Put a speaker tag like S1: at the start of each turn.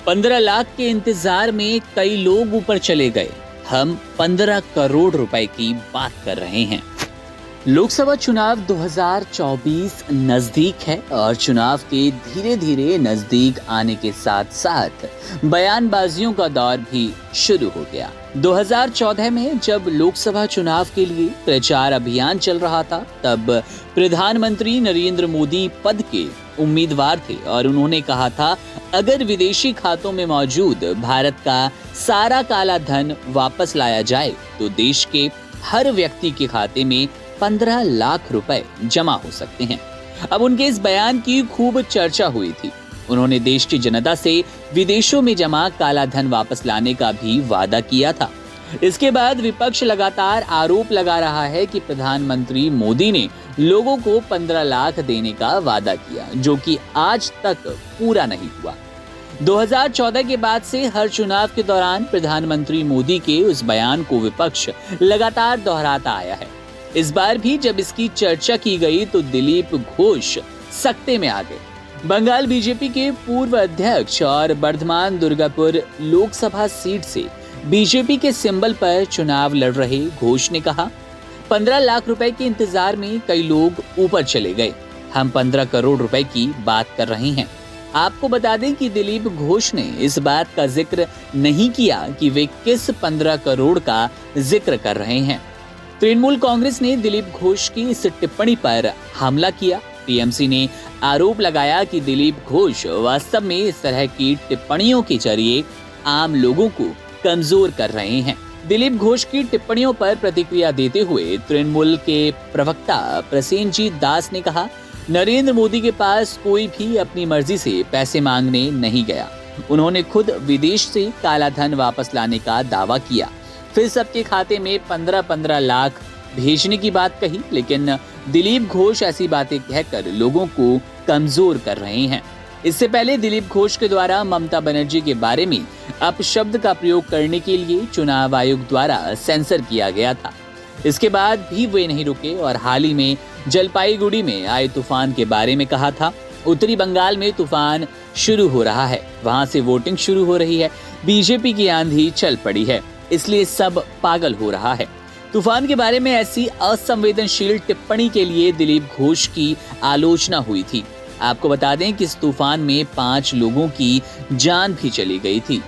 S1: 15 लाख के इंतजार में कई लोग ऊपर चले गए। हम 15 करोड़ रुपए की बात कर रहे हैं। लोकसभा चुनाव 2024 नजदीक है और चुनाव के धीरे धीरे नजदीक आने के साथ साथ बयानबाजियों का दौर भी शुरू हो गया। 2014 में जब लोकसभा चुनाव के लिए प्रचार अभियान चल रहा था, तब प्रधानमंत्री नरेंद्र मोदी पद के उम्मीदवार थे और उन्होंने कहा था, अगर विदेशी खातों में मौजूद भारत का सारा काला धन वापस लाया जाए तो देश के हर व्यक्ति के खाते में 15 लाख रुपए जमा हो सकते हैं। अब उनके इस बयान की खूब चर्चा हुई थी। उन्होंने देश की जनता से विदेशों में जमा काला धन वापस लाने का भी वादा किया था। इसके बाद विपक्ष लगातार आरोप लगा रहा है कि प्रधानमंत्री मोदी ने लोगों को 15 लाख देने का वादा किया, जो कि आज तक पूरा नहीं हुआ। 2014 के बाद से हर चुनाव के दौरान प्रधानमंत्री मोदी के उस बयान को विपक्ष लगातार दोहराता आया है। इस बार भी जब इसकी चर्चा की गई तो दिलीप घोष सत्ते में आ गए। बंगाल बीजेपी के पूर्व अध्यक्ष और बर्धमान दुर्गापुर लोकसभा सीट से बीजेपी के सिंबल पर चुनाव लड़ रहे घोष ने कहा, 15 लाख रुपए के इंतजार में कई लोग ऊपर चले गए। हम 15 करोड़ रुपए की बात कर रहे हैं। आपको बता दें कि दिलीप घोष ने इस बात का जिक्र नहीं किया कि वे किस 15 करोड़ का जिक्र कर रहे हैं। तृणमूल कांग्रेस ने दिलीप घोष की इस टिप्पणी पर हमला किया। टीएमसी ने आरोप लगाया कि दिलीप घोष वास्तव में इस तरह की टिप्पणियों के जरिए आम लोगों को कमजोर कर रहे हैं। दिलीप घोष की टिप्पणियों पर प्रतिक्रिया देते हुए तृणमूल के प्रवक्ता प्रसेनजीत दास ने कहा, नरेंद्र मोदी के पास कोई भी अपनी मर्जी से पैसे मांगने नहीं गया। उन्होंने खुद विदेश से काला धन वापस लाने का दावा किया, फिर सबके खाते में 15-15 लाख भेजने की बात कही। लेकिन दिलीप घोष ऐसी बातें कहकर लोगों को कमजोर कर रहे हैं। इससे पहले दिलीप घोष के द्वारा ममता बनर्जी के बारे में अपशब्द का प्रयोग करने के लिए चुनाव आयोग द्वारा सेंसर किया गया था। इसके बाद भी वे नहीं रुके और हाल ही में जलपाईगुड़ी में आए तूफान के बारे में कहा था। उत्तरी बंगाल में तूफान शुरू हो रहा है, वहां से वोटिंग शुरू हो रही है, बीजेपी की आंधी चल पड़ी है, इसलिए सब पागल हो रहा है। तूफान के बारे में ऐसी असंवेदनशील टिप्पणी के लिए दिलीप घोष की आलोचना हुई थी। आपको बता दें कि इस तूफान में 5 लोगों की जान भी चली गई थी।